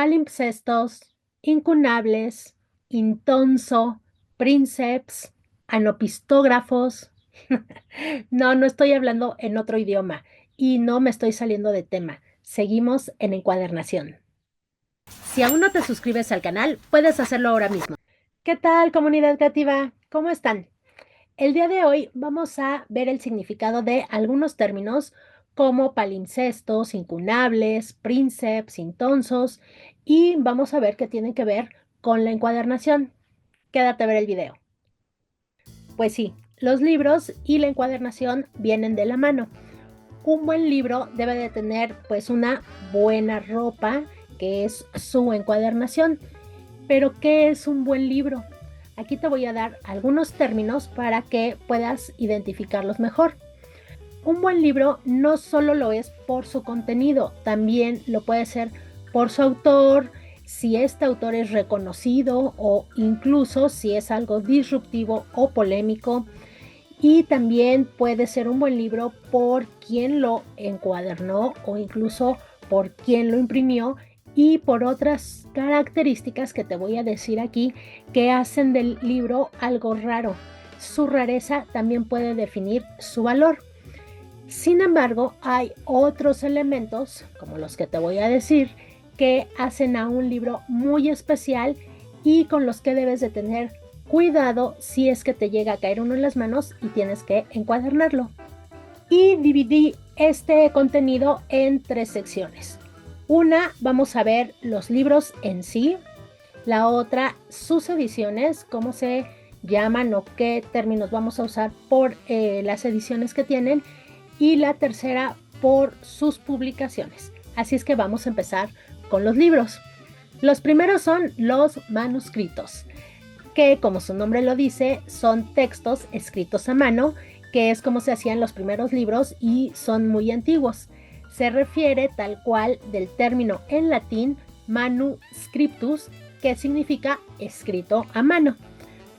palimpsestos, incunables, intonso, prínceps, anopistógrafos. No, no estoy hablando en otro idioma y no me estoy saliendo de tema. Seguimos en encuadernación. Si aún no te suscribes al canal, puedes hacerlo ahora mismo. ¿Qué tal, comunidad creativa? ¿Cómo están? El día de hoy vamos a ver el significado de algunos términos como palimpsestos, incunables, prínceps, intonsos y vamos a ver qué tienen que ver con la encuadernación. Quédate a ver el video. Pues sí, los libros y la encuadernación vienen de la mano. Un buen libro debe de tener pues una buena ropa, que es su encuadernación. Pero ¿qué es un buen libro? Aquí te voy a dar algunos términos para que puedas identificarlos mejor. Un buen libro no solo lo es por su contenido, también lo puede ser por su autor, si este autor es reconocido o incluso si es algo disruptivo o polémico. Y también puede ser un buen libro por quien lo encuadernó o incluso por quien lo imprimió y por otras características que te voy a decir aquí que hacen del libro algo raro. Su rareza también puede definir su valor. Sin embargo, hay otros elementos, como los que te voy a decir, que hacen a un libro muy especial y con los que debes de tener cuidado si es que te llega a caer uno en las manos y tienes que encuadernarlo. Y dividí este contenido en 3 secciones. Una, vamos a ver los libros en sí. La otra, sus ediciones, cómo se llaman o qué términos vamos a usar por las ediciones que tienen. Y la tercera, por sus publicaciones. Así es que vamos a empezar con los libros. Los primeros son los manuscritos, que como su nombre lo dice, son textos escritos a mano, que es como se hacían los primeros libros y son muy antiguos. Se refiere tal cual del término en latín manuscriptus, que significa escrito a mano.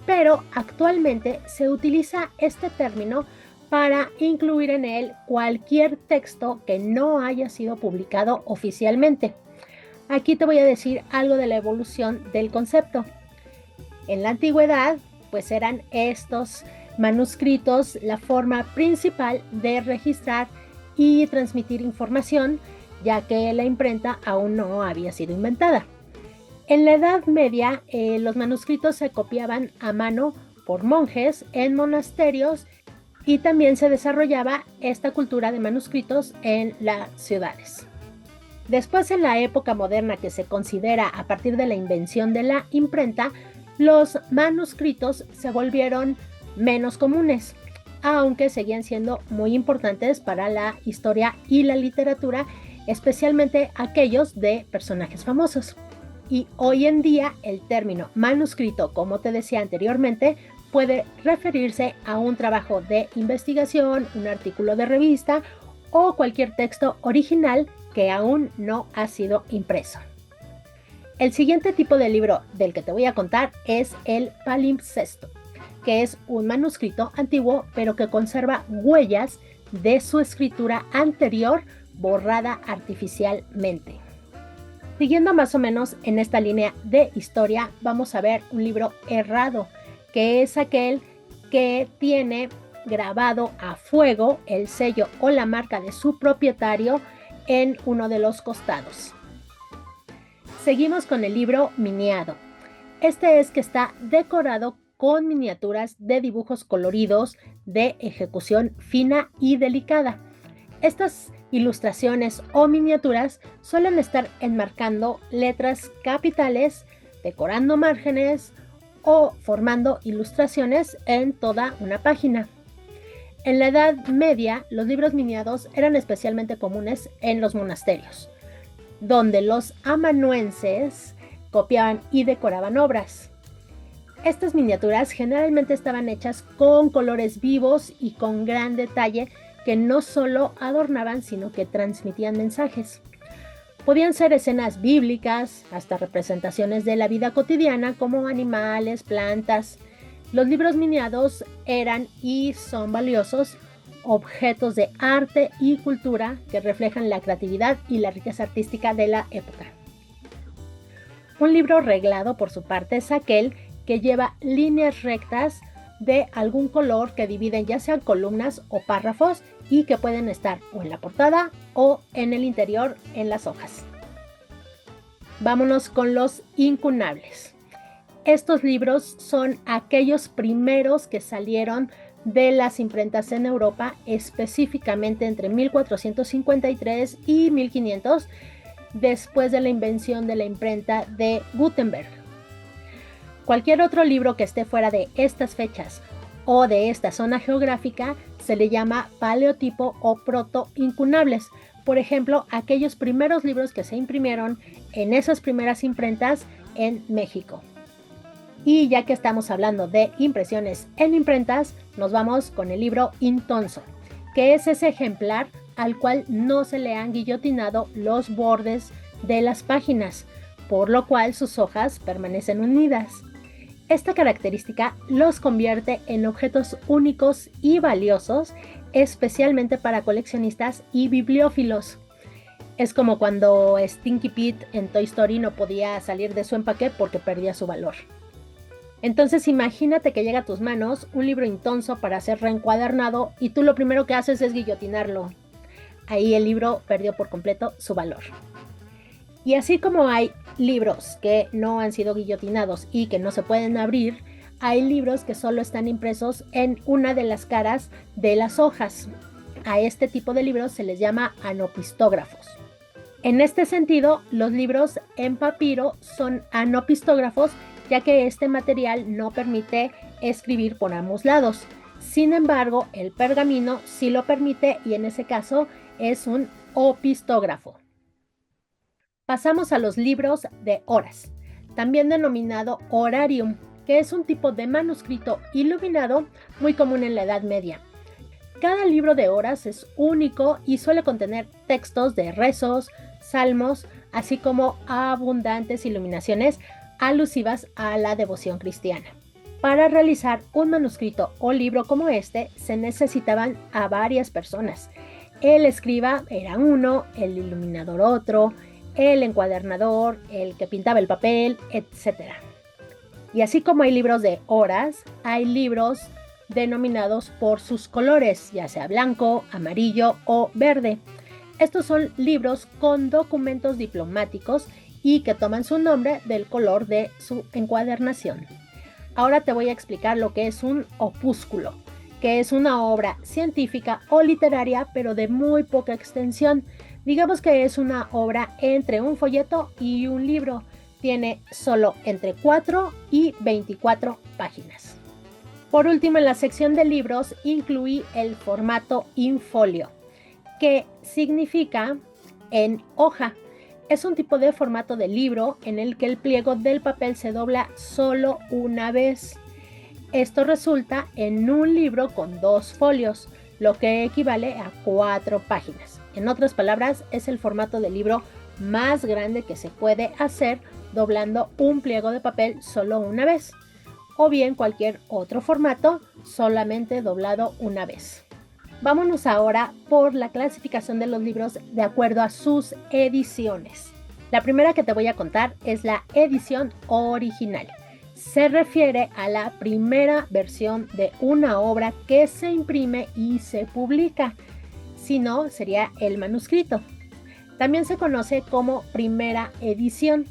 Pero actualmente se utiliza este término para incluir en él cualquier texto que no haya sido publicado oficialmente. Aquí te voy a decir algo de la evolución del concepto. En la antigüedad, pues eran estos manuscritos la forma principal de registrar y transmitir información, ya que la imprenta aún no había sido inventada. En la Edad Media, los manuscritos se copiaban a mano por monjes en monasterios y también se desarrollaba esta cultura de manuscritos en las ciudades. Después, en la época moderna, que se considera a partir de la invención de la imprenta, los manuscritos se volvieron menos comunes, aunque seguían siendo muy importantes para la historia y la literatura, especialmente aquellos de personajes famosos. Y hoy en día el término manuscrito, como te decía anteriormente, puede referirse a un trabajo de investigación, un artículo de revista o cualquier texto original que aún no ha sido impreso. El siguiente tipo de libro del que te voy a contar es el palimpsesto, que es un manuscrito antiguo pero que conserva huellas de su escritura anterior borrada artificialmente. Siguiendo más o menos en esta línea de historia, vamos a ver un libro errado, que es aquel que tiene grabado a fuego el sello o la marca de su propietario en uno de los costados. Seguimos con el libro miniado. Este es que está decorado con miniaturas de dibujos coloridos de ejecución fina y delicada. Estas ilustraciones o miniaturas suelen estar enmarcando letras capitales, decorando márgenes o formando ilustraciones en toda una página. En la Edad Media, los libros miniados eran especialmente comunes en los monasterios, donde los amanuenses copiaban y decoraban obras. Estas miniaturas generalmente estaban hechas con colores vivos y con gran detalle que no solo adornaban, sino que transmitían mensajes. Podían ser escenas bíblicas, hasta representaciones de la vida cotidiana como animales, plantas. Los libros miniados eran y son valiosos objetos de arte y cultura que reflejan la creatividad y la riqueza artística de la época. Un libro reglado, por su parte, es aquel que lleva líneas rectas de algún color que dividen ya sean columnas o párrafos y que pueden estar o en la portada o en el interior en las hojas. Vámonos con los incunables. Estos libros son aquellos primeros que salieron de las imprentas en Europa, específicamente entre 1453 y 1500, después de la invención de la imprenta de Gutenberg. Cualquier otro libro que esté fuera de estas fechas o de esta zona geográfica se le llama paleotipo o proto-incunables. Por ejemplo, aquellos primeros libros que se imprimieron en esas primeras imprentas en México. Y ya que estamos hablando de impresiones en imprentas, nos vamos con el libro Intonso, que es ese ejemplar al cual no se le han guillotinado los bordes de las páginas, por lo cual sus hojas permanecen unidas. Esta característica los convierte en objetos únicos y valiosos, especialmente para coleccionistas y bibliófilos. Es como cuando Stinky Pete en Toy Story no podía salir de su empaque porque perdía su valor. Entonces imagínate que llega a tus manos un libro intonso para ser reencuadernado y tú lo primero que haces es guillotinarlo. Ahí el libro perdió por completo su valor. Y así como hay libros que no han sido guillotinados y que no se pueden abrir, hay libros que solo están impresos en una de las caras de las hojas. A este tipo de libros se les llama anopistógrafos. En este sentido, los libros en papiro son anopistógrafos, ya que este material no permite escribir por ambos lados. Sin embargo, el pergamino sí lo permite y en ese caso es un opistógrafo. Pasamos a los libros de horas, también denominado horarium, que es un tipo de manuscrito iluminado muy común en la Edad Media. Cada libro de horas es único y suele contener textos de rezos, salmos, así como abundantes iluminaciones alusivas a la devoción cristiana. Para realizar un manuscrito o libro como este, se necesitaban a varias personas. El escriba era uno, el iluminador otro, el encuadernador, el que pintaba el papel, etc. Y así como hay libros de horas, hay libros denominados por sus colores, ya sea blanco, amarillo o verde. Estos son libros con documentos diplomáticos y que toman su nombre del color de su encuadernación. Ahora te voy a explicar lo que es un opúsculo, que es una obra científica o literaria, pero de muy poca extensión. Digamos que es una obra entre un folleto y un libro. Tiene solo entre 4 y 24 páginas. Por último, en la sección de libros incluí el formato in-folio, que significa en hoja. Es un tipo de formato de libro en el que el pliego del papel se dobla solo una vez. Esto resulta en un libro con 2 folios, lo que equivale a 4 páginas. En otras palabras, es el formato de libro más grande que se puede hacer doblando un pliego de papel solo una vez, o bien cualquier otro formato solamente doblado una vez. Vámonos ahora por la clasificación de los libros de acuerdo a sus ediciones. La primera que te voy a contar es la edición original. Se refiere a la primera versión de una obra que se imprime y se publica. Si no, sería el manuscrito. También se conoce como primera edición.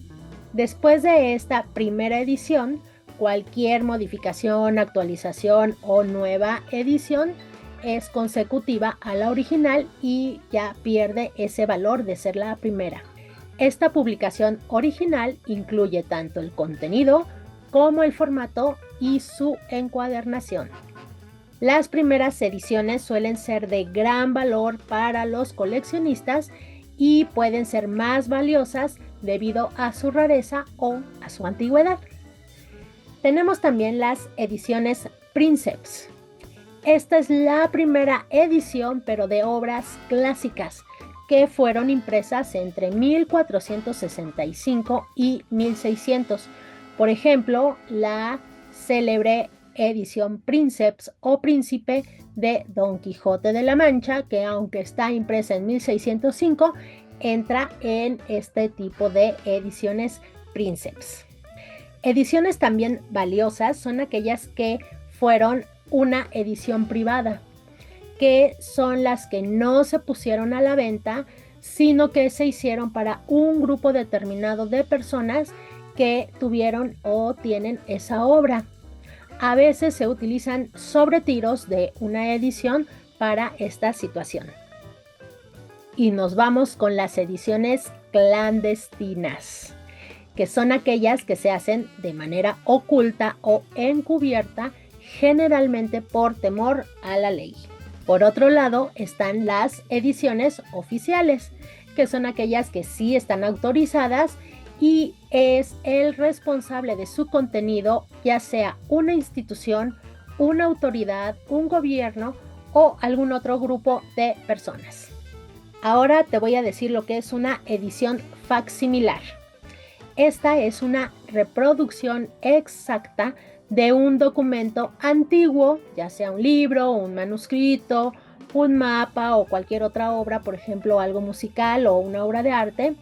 Después de esta primera edición, cualquier modificación, actualización o nueva edición es consecutiva a la original y ya pierde ese valor de ser la primera. Esta publicación original incluye tanto el contenido como el formato y su encuadernación. Las primeras ediciones suelen ser de gran valor para los coleccionistas y pueden ser más valiosas debido a su rareza o a su antigüedad. Tenemos también las ediciones Princeps. Esta es la primera edición, pero de obras clásicas, que fueron impresas entre 1465 y 1600. Por ejemplo, la célebre edición Princeps o Príncipe de Don Quijote de la Mancha, que aunque está impresa en 1605, entra en este tipo de ediciones Princeps. Ediciones también valiosas son aquellas que fueron una edición privada, que son las que no se pusieron a la venta, sino que se hicieron para un grupo determinado de personas que tuvieron o tienen esa obra. A veces se utilizan sobretiros de una edición para esta situación. Y nos vamos con las ediciones clandestinas, que son aquellas que se hacen de manera oculta o encubierta, generalmente por temor a la ley. Por otro lado, están las ediciones oficiales, que son aquellas que sí están autorizadas y es el responsable de su contenido, ya sea una institución, una autoridad, un gobierno o algún otro grupo de personas. Ahora te voy a decir lo que es una edición facsimilar. Esta es una reproducción exacta de un documento antiguo, ya sea un libro, un manuscrito, un mapa o cualquier otra obra, por ejemplo, algo musical o una obra de arte.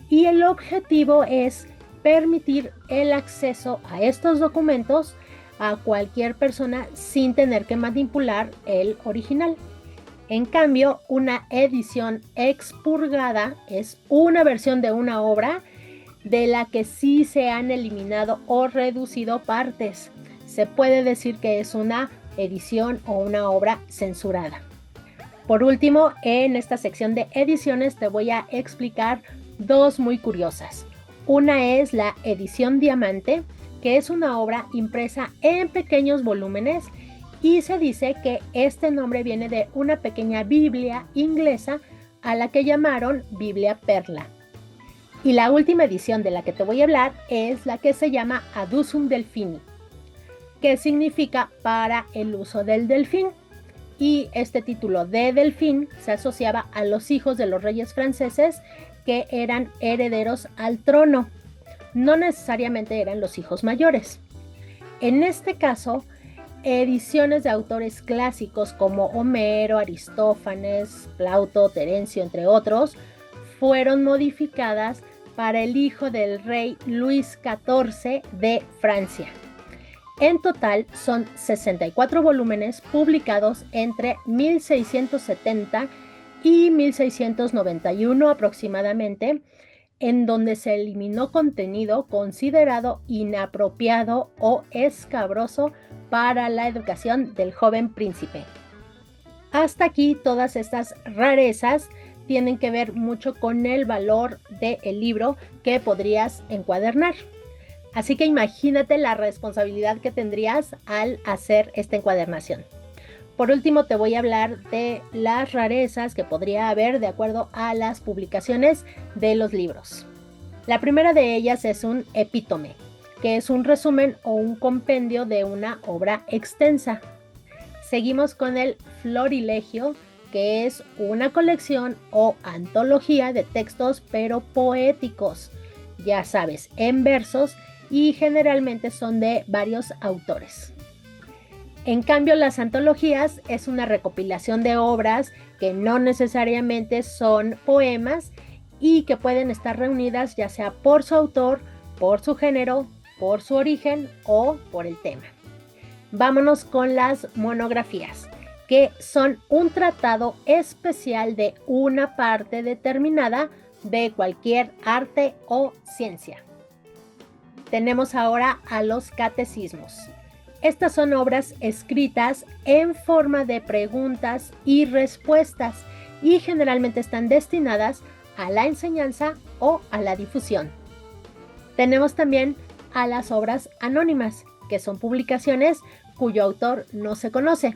Y el objetivo es permitir el acceso a estos documentos a cualquier persona sin tener que manipular el original. En cambio, una edición expurgada es una versión de una obra de la que sí se han eliminado o reducido partes. Se puede decir que es una edición o una obra censurada. Por último, en esta sección de ediciones te voy a explicar dos muy curiosas. Una es la edición diamante, que es una obra impresa en pequeños volúmenes y se dice que este nombre viene de una pequeña Biblia inglesa a la que llamaron Biblia Perla. Y la última edición de la que te voy a hablar es la que se llama Adusum Delphini, que significa para el uso del delfín. Y este título de delfín se asociaba a los hijos de los reyes franceses que eran herederos al trono. No necesariamente eran los hijos mayores. En este caso, ediciones de autores clásicos como Homero, Aristófanes, Plauto, Terencio, entre otros, fueron modificadas para el hijo del rey Luis XIV de Francia. En total son 64 volúmenes publicados entre 1670 y 1691 aproximadamente, en donde se eliminó contenido considerado inapropiado o escabroso para la educación del joven príncipe. Hasta aquí todas estas rarezas tienen que ver mucho con el valor del libro que podrías encuadernar. Así que imagínate la responsabilidad que tendrías al hacer esta encuadernación. Por último, te voy a hablar de las rarezas que podría haber de acuerdo a las publicaciones de los libros. La primera de ellas es un epítome, que es un resumen o un compendio de una obra extensa. Seguimos con el florilegio, que es una colección o antología de textos pero poéticos, ya sabes, en versos, y generalmente son de varios autores. En cambio, las antologías es una recopilación de obras que no necesariamente son poemas y que pueden estar reunidas ya sea por su autor, por su género, por su origen o por el tema. Vámonos con las monografías, que son un tratado especial de una parte determinada de cualquier arte o ciencia. Tenemos ahora a los catecismos. Estas son obras escritas en forma de preguntas y respuestas y generalmente están destinadas a la enseñanza o a la difusión. Tenemos también a las obras anónimas, que son publicaciones cuyo autor no se conoce,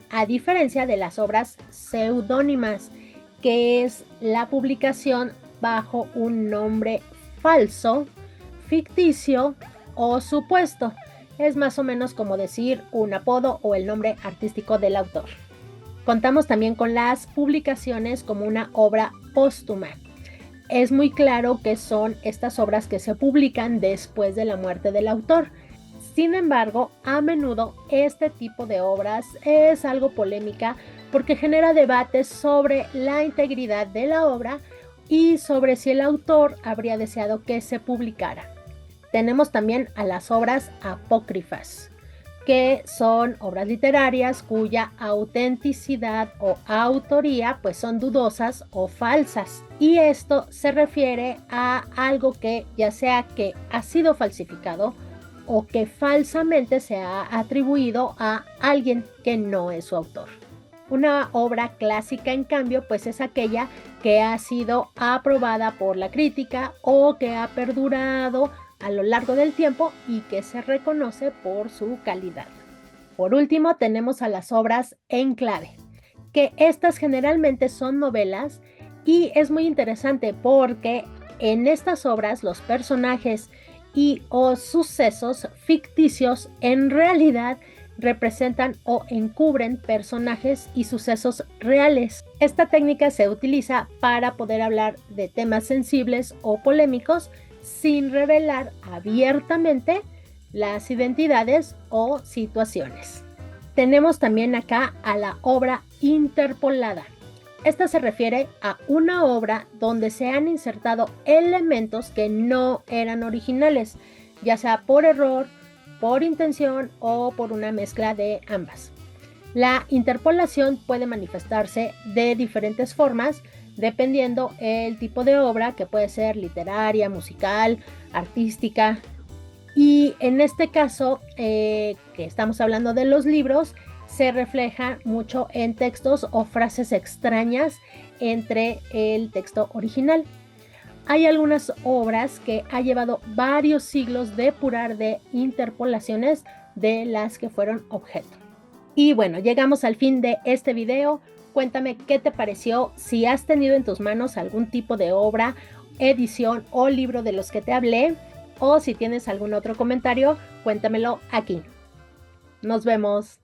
a diferencia de las obras pseudónimas, que es la publicación bajo un nombre falso, ficticio o supuesto. Es más o menos como decir un apodo o el nombre artístico del autor. Contamos también con las publicaciones como una obra póstuma. Es muy claro que son estas obras que se publican después de la muerte del autor. Sin embargo, a menudo este tipo de obras es algo polémica porque genera debates sobre la integridad de la obra y sobre si el autor habría deseado que se publicara. tenemos también a las obras apócrifas, que son obras literarias cuya autenticidad o autoría pues son dudosas o falsas. Y esto se refiere a algo que ya sea que ha sido falsificado o que falsamente se ha atribuido a alguien que no es su autor. Una obra clásica, en cambio, pues es aquella que ha sido aprobada por la crítica o que ha perdurado a lo largo del tiempo y que se reconoce por su calidad. Por último, tenemos a las obras en clave, que estas generalmente son novelas y es muy interesante porque en estas obras los personajes y o sucesos ficticios en realidad representan o encubren personajes y sucesos reales. Esta técnica se utiliza para poder hablar de temas sensibles o polémicos sin revelar abiertamente las identidades o situaciones. Tenemos también acá a la obra interpolada. Esta se refiere a una obra donde se han insertado elementos que no eran originales, ya sea por error, por intención o por una mezcla de ambas. La interpolación puede manifestarse de diferentes formas dependiendo el tipo de obra, que puede ser literaria, musical, artística. Y en este caso, que estamos hablando de los libros, se refleja mucho en textos o frases extrañas entre el texto original. Hay algunas obras que ha llevado varios siglos depurar de interpolaciones de las que fueron objeto. Y bueno, llegamos al fin de este video. Cuéntame qué te pareció, si has tenido en tus manos algún tipo de obra, edición o libro de los que te hablé, o si tienes algún otro comentario, cuéntamelo aquí. Nos vemos.